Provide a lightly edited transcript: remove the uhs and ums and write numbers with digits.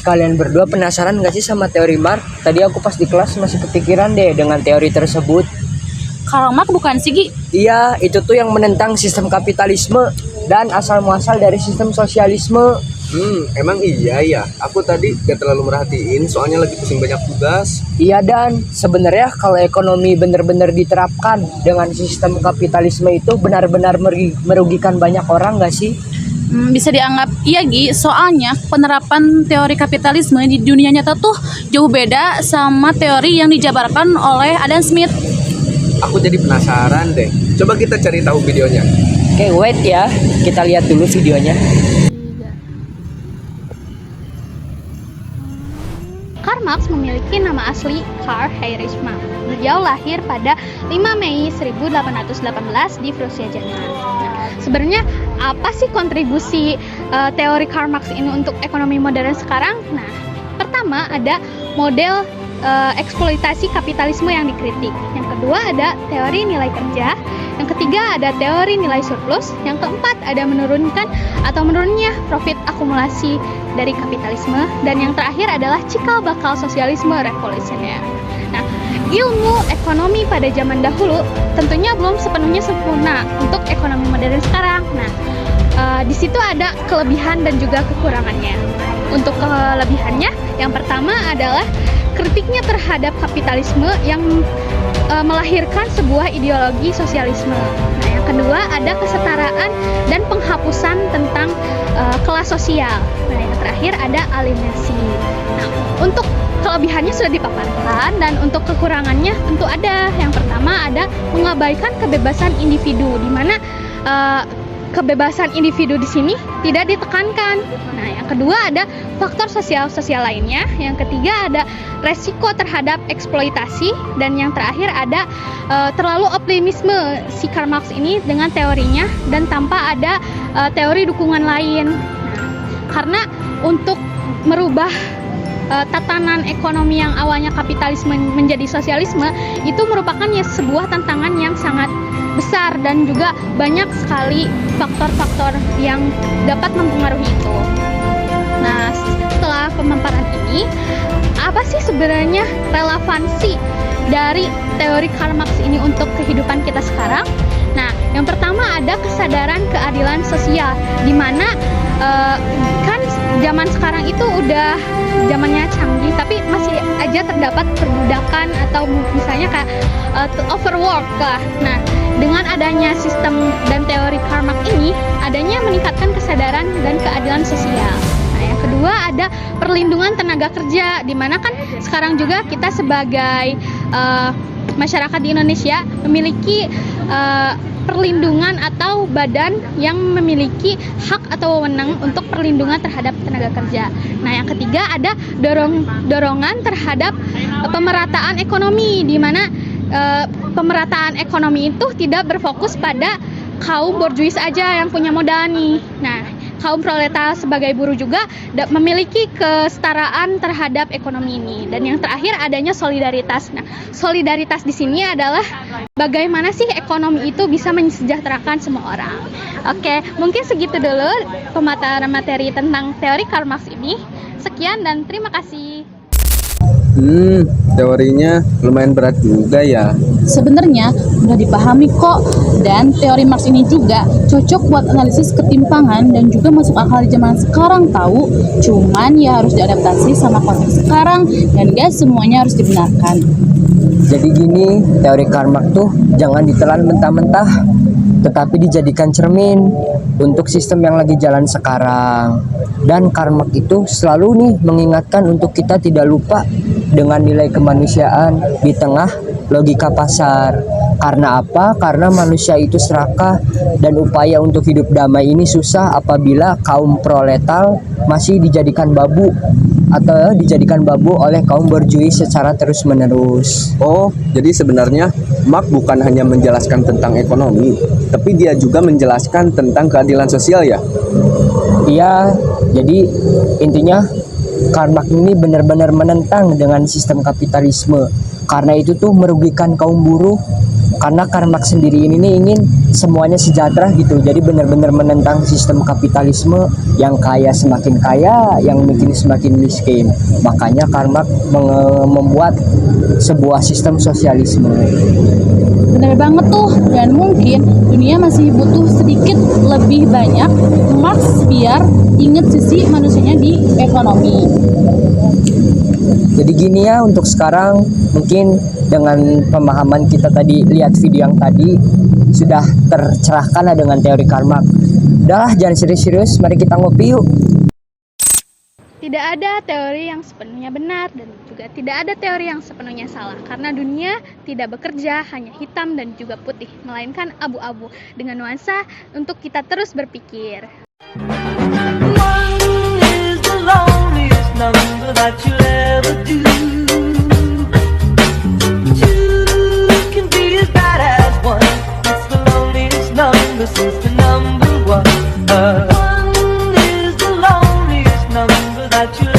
kalian berdua penasaran gak sih sama teori Marx? Tadi aku pas di kelas masih kepikiran deh dengan teori tersebut. Karl Marx bukan sih, Gi? Iya, itu tuh yang menentang sistem kapitalisme dan asal muasal dari sistem sosialisme. Emang iya ya. Aku tadi gak terlalu merhatiin soalnya lagi pusing banyak tugas. Iya, dan sebenarnya kalau ekonomi benar-benar diterapkan dengan sistem kapitalisme itu benar-benar merugikan banyak orang gak sih? Bisa dianggap iya, Gi. Soalnya penerapan teori kapitalisme di dunia nyata tuh jauh beda sama teori yang dijabarkan oleh Adam Smith. Aku jadi penasaran deh. Coba kita cari tahu videonya. Oke, wait ya. Kita lihat dulu videonya. Karl Marx memiliki nama asli Karl Heinrich Marx. Beliau lahir pada 5 Mei 1818 di Prusia, Jerman. Nah, sebenarnya apa sih kontribusi teori Karl Marx ini untuk ekonomi modern sekarang? Nah, pertama ada model eksploitasi kapitalisme yang dikritik. Yang kedua ada teori nilai kerja. Yang ketiga ada teori nilai surplus. Yang keempat ada menurunnya profit akumulasi dari kapitalisme. Dan yang terakhir adalah cikal bakal sosialisme revolusioner. Nah, ilmu ekonomi pada zaman dahulu tentunya belum sepenuhnya sempurna untuk ekonomi modern sekarang. Nah, di situ ada kelebihan dan juga kekurangannya. Untuk kelebihannya, yang pertama adalah kritiknya terhadap kapitalisme yang melahirkan sebuah ideologi sosialisme. Nah, yang kedua ada kesetaraan dan penghapusan tentang kelas sosial. Nah, yang terakhir ada alienasi. Nah, untuk kelebihannya sudah dipaparkan dan untuk kekurangannya tentu ada. Yang pertama ada mengabaikan kebebasan individu, di mana kebebasan individu di sini tidak ditekankan. Nah, yang kedua ada faktor sosial lainnya. Yang ketiga ada resiko terhadap eksploitasi. Dan yang terakhir ada terlalu optimisme si Karl Marx ini dengan teorinya dan tanpa ada teori dukungan lain. Karena untuk merubah tatanan ekonomi yang awalnya kapitalisme menjadi sosialisme itu merupakan sebuah tantangan yang sangat besar dan juga banyak sekali faktor-faktor yang dapat mempengaruhi itu. Nah, setelah pemaparan ini, apa sih sebenarnya relevansi dari teori Karl Marx ini untuk kehidupan kita sekarang? Nah, yang pertama ada kesadaran keadilan sosial, di mana kan zaman sekarang itu udah zamannya canggih, tapi masih aja terdapat perbudakan atau misalnya kayak overwork lah. Nah, dengan adanya sistem dan teori Karl Marx ini, adanya meningkatkan kesadaran dan keadilan sosial. Nah, yang kedua ada perlindungan tenaga kerja, di mana kan sekarang juga kita sebagai masyarakat di Indonesia memiliki perlindungan atau badan yang memiliki hak atau wewenang untuk perlindungan terhadap tenaga kerja. Nah, yang ketiga ada dorongan terhadap pemerataan ekonomi, di mana pemerataan ekonomi itu tidak berfokus pada kaum borjuis aja yang punya modal nih. Nah, kaum proletar sebagai buruh juga memiliki kesetaraan terhadap ekonomi ini. Dan yang terakhir adanya solidaritas. Nah, solidaritas di sini adalah bagaimana sih ekonomi itu bisa mensejahterakan semua orang. Oke, mungkin segitu dulu pemaparan materi tentang teori Karl Marx ini. Sekian dan terima kasih. Teorinya lumayan berat juga ya. Sebenarnya mudah dipahami kok, dan teori Marx ini juga cocok buat analisis ketimpangan dan juga masuk akal di zaman sekarang tahu. Cuman ya harus diadaptasi sama konteks sekarang dan gak semuanya harus dibenarkan. Jadi gini, teori Karl Marx tuh jangan ditelan mentah-mentah, tetapi dijadikan cermin untuk sistem yang lagi jalan sekarang. Dan Karl Marx itu selalu nih mengingatkan untuk kita tidak lupa dengan nilai kemanusiaan di tengah logika pasar. Karena apa? Karena manusia itu serakah dan upaya untuk hidup damai ini susah apabila kaum proletar masih dijadikan babu oleh kaum borjuis secara terus-menerus. Oh, jadi sebenarnya Marx bukan hanya menjelaskan tentang ekonomi, tapi dia juga menjelaskan tentang keadilan sosial ya? Iya, jadi intinya Karl Marx ini benar-benar menentang dengan sistem kapitalisme. Karena itu tuh merugikan kaum buruh. Karena Karl Marx sendiri ini nih ingin semuanya sejahtera gitu. Jadi benar-benar menentang sistem kapitalisme yang kaya semakin kaya, yang miskin semakin miskin. Makanya Karl Marx membuat sebuah sistem sosialisme. Bener banget tuh, dan mungkin dunia masih butuh sedikit lebih banyak Marx biar inget sisi manusianya di ekonomi. Jadi gini ya, untuk sekarang mungkin dengan pemahaman kita tadi, lihat video yang tadi sudah tercerahkan lah dengan teori Karl Marx. Udahlah, jangan serius-serius, mari kita ngopi yuk. Tidak ada teori yang sepenuhnya benar dan juga tidak ada teori yang sepenuhnya salah, karena dunia tidak bekerja hanya hitam dan juga putih, melainkan abu-abu dengan nuansa untuk kita terus berpikir. One is the loneliest number that you'll ever do. Two can be as bad as one. It's the loneliest number since the number one. One is the loneliest number that you'll